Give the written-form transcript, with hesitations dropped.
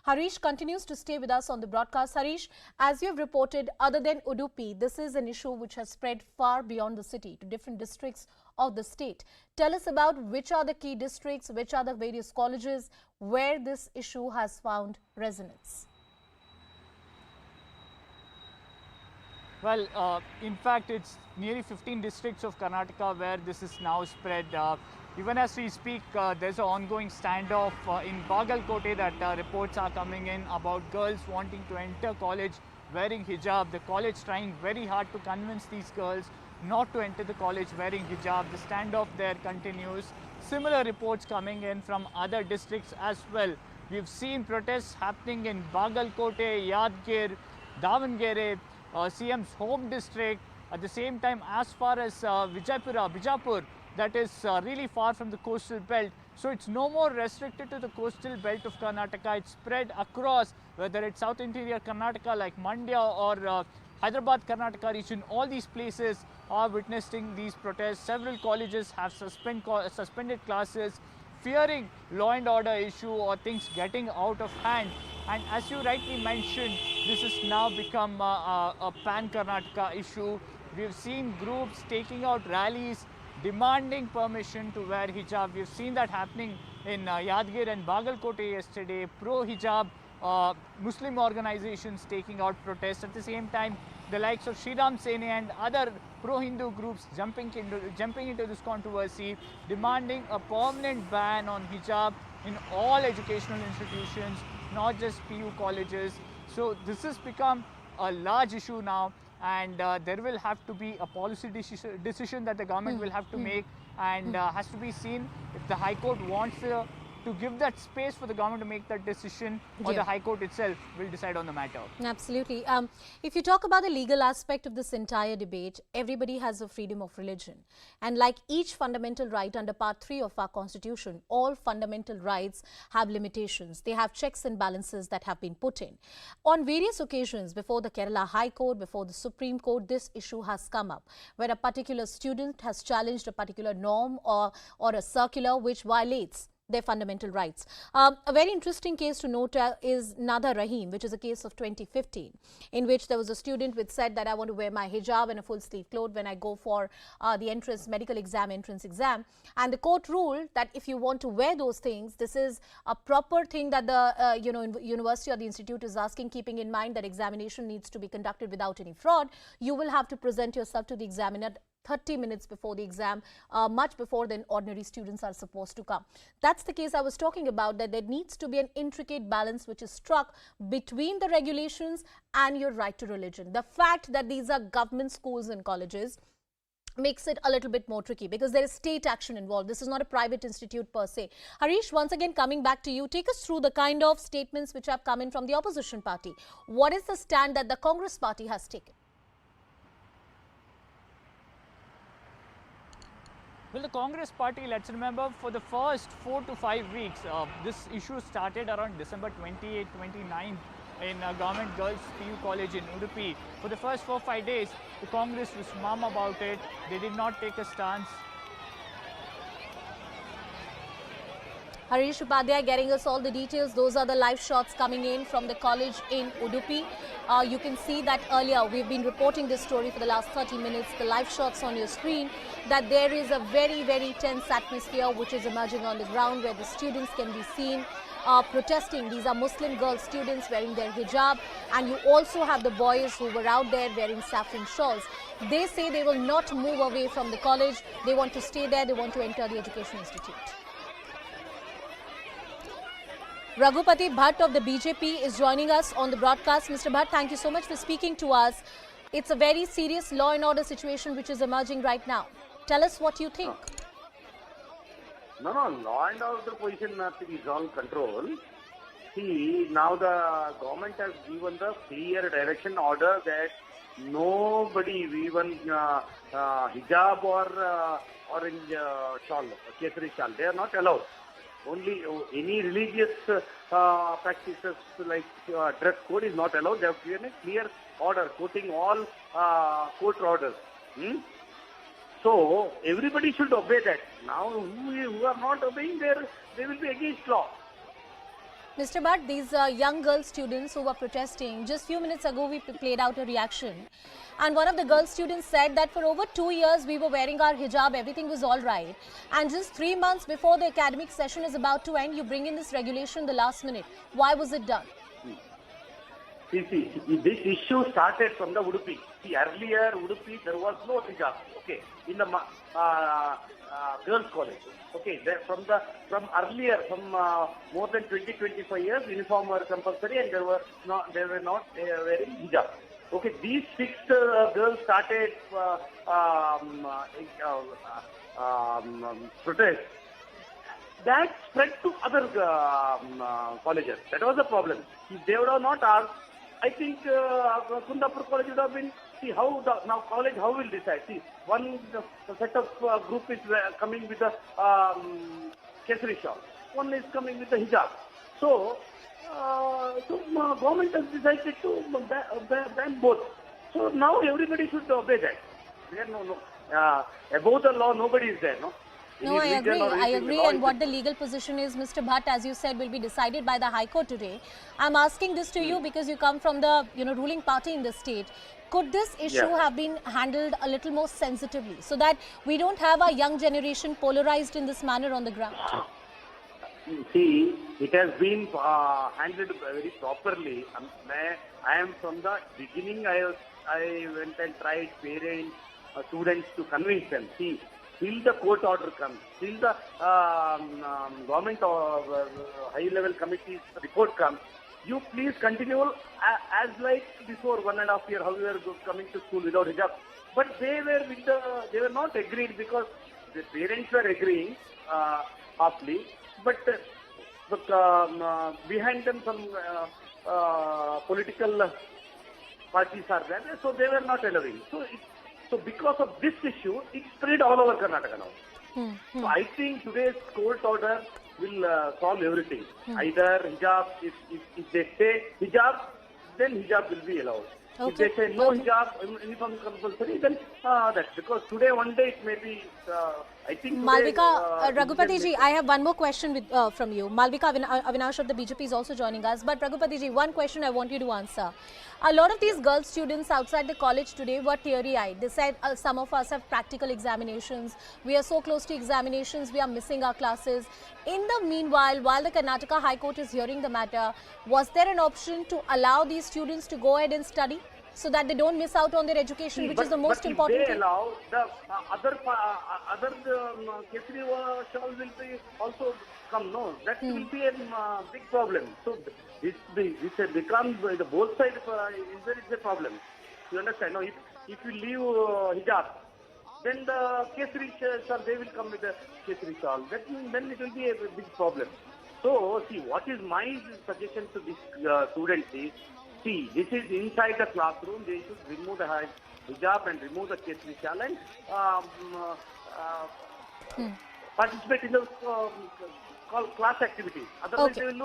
Harish continues to stay with us on the broadcast. Harish, as you have reported, other than Udupi, this is an issue which has spread far beyond the city to different districts of the state. Tell us about which are the key districts, which are the various colleges where this issue has found resonance. Well, in fact, it's nearly 15 districts of Karnataka where this is now spread. Even as we speak, there's an ongoing standoff in Bagalkote that reports are coming in about girls wanting to enter college wearing hijab. The college trying very hard to convince these girls not to enter the college wearing hijab. The standoff there continues. Similar reports coming in from other districts as well. We've seen protests happening in Bagalkote, Yadgir, Davangere, CM's home district. At the same time, as far as Bijapur, that is really far from the coastal belt. So it's no more restricted to the coastal belt of Karnataka. It's spread across, whether it's South Interior Karnataka like Mandya or Hyderabad Karnataka region. All these places are witnessing these protests. Several colleges have suspended classes, fearing law and order issue or things getting out of hand. And as you rightly mentioned, this has now become a pan-Karnataka issue. We've seen groups taking out rallies, demanding permission to wear hijab. We've seen that happening in Yadgir and Bagalkote yesterday. Pro-hijab Muslim organizations taking out protests. At the same time, the likes of Shri Ram Sene and other pro-Hindu groups jumping into this controversy, demanding a permanent ban on hijab in all educational institutions, not just PU colleges. So this has become a large issue now, and there will have to be a policy decision that the government will have to make, and has to be seen if the High Court wants to give that space for the government to make that decision, or the High Court itself will decide on the matter. Absolutely. If you talk about the legal aspect of this entire debate, everybody has a freedom of religion. And like each fundamental right under Part 3 of our Constitution, all fundamental rights have limitations. They have checks and balances that have been put in. On various occasions, before the Kerala High Court, before the Supreme Court, this issue has come up, where a particular student has challenged a particular norm or a circular which violates their fundamental rights. A very interesting case to note is Nada Rahim, which is a case of 2015, in which there was a student which said that I want to wear my hijab and a full sleeve cloth when I go for the entrance exam. And the court ruled that if you want to wear those things, this is a proper thing that the university or the institute is asking, keeping in mind that examination needs to be conducted without any fraud. You will have to present yourself to the examiner 30 minutes before the exam, much before then ordinary students are supposed to come. That's the case I was talking about, that there needs to be an intricate balance which is struck between the regulations and your right to religion. The fact that these are government schools and colleges makes it a little bit more tricky because there is state action involved. This is not a private institute per se. Harish, once again coming back to you, take us through the kind of statements which have come in from the opposition party. What is the stand that the Congress party has taken? Well, the Congress party, let's remember, for the first 4 to 5 weeks, this issue started around December 28, 29 in Government Girls PU College in Udupi. For the first 4 or 5 days, the Congress was mum about it. They did not take a stance. Harish Upadhyay getting us all the details. Those are the live shots coming in from the college in Udupi. You can see that earlier we've been reporting this story for the last 30 minutes. The live shots on your screen, that there is a very, very tense atmosphere which is emerging on the ground, where the students can be seen protesting. These are Muslim girl students wearing their hijab, and you also have the boys who were out there wearing saffron shawls. They say they will not move away from the college. They want to stay there. They want to enter the education institute. Raghupati Bhatt of the BJP is joining us on the broadcast. Mr. Bhatt, thank you so much for speaking to us. It's a very serious law and order situation which is emerging right now. Tell us what you think. No, law and order position is all control. See, now the government has given the clear direction order that nobody, even hijab or orange shawl, kesari shawl, they are not allowed. Only any religious practices like dress code is not allowed. They have given a clear order, quoting all court orders. So everybody should obey that. Now, who are not obeying, they will be against law. Mr. Bhatt, these young girl students who were protesting, just few minutes ago we played out a reaction, and one of the girl students said that for over 2 years we were wearing our hijab, everything was all right, and just 3 months before the academic session is about to end, you bring in this regulation the last minute. Why was it done? See, this issue started from the Udupi. See, earlier Udupi there was no hijab. Okay, in the girls' college. Okay, from earlier, more than 20-25 years, uniform were compulsory and they were not wearing hijab. Okay, these fixed girls started protest. That spread to other colleges. That was the problem. If they would have not asked, I think Kundapur College would have been. See how now college how will decide. See, one set of group is coming with the kesari shawl. One is coming with the hijab. So government has decided to ban both. So now everybody should obey that. There no above the law nobody is there. No, I agree. And what the legal position is, Mr. Bhatt, as you said, will be decided by the High Court today. I'm asking this to you because you come from the ruling party in the state. Could this issue have been handled a little more sensitively so that we don't have our young generation polarized in this manner on the ground? See, it has been handled very properly. I am from the beginning. I went and tried parents, students to convince them. See, till the court order comes, till the government or high-level committee's report comes, you please continue as like before 1.5 years, how you were coming to school without hijab. But they were not agreed because the parents were agreeing halfly, but behind them some political parties are there, so they were not allowing. So because of this issue, it spread all over Karnataka now. So I think today's court order will solve everything. Either hijab, if they say hijab, then hijab will be allowed. Okay. If they say no hijab, uniform compulsory, then that's because today one day it may be, I think today, Malvika, Raghupati ji, I have one more question from you. Malvika Avinash of the BJP is also joining us. But Raghupati ji, one question I want you to answer. A lot of these girl students outside the college today were teary-eyed. They said some of us have practical examinations. We are so close to examinations, we are missing our classes. In the meanwhile, while the Karnataka High Court is hearing the matter, was there an option to allow these students to go ahead and study so that they don't miss out on their education, which is the most important thing? If they allow, the other kesari shawl will be also come. No, that will be a big problem. So this becomes the both sides. There is a problem. You understand? No, if you leave hijab, then the kesari shawl they will come with the kesari shawl. Then it will be a big problem. So see, what is my suggestion to this students is, see, this is inside the classroom. They should remove the hijab and remove the kesari shawl and participate in the class activities. Otherwise, they will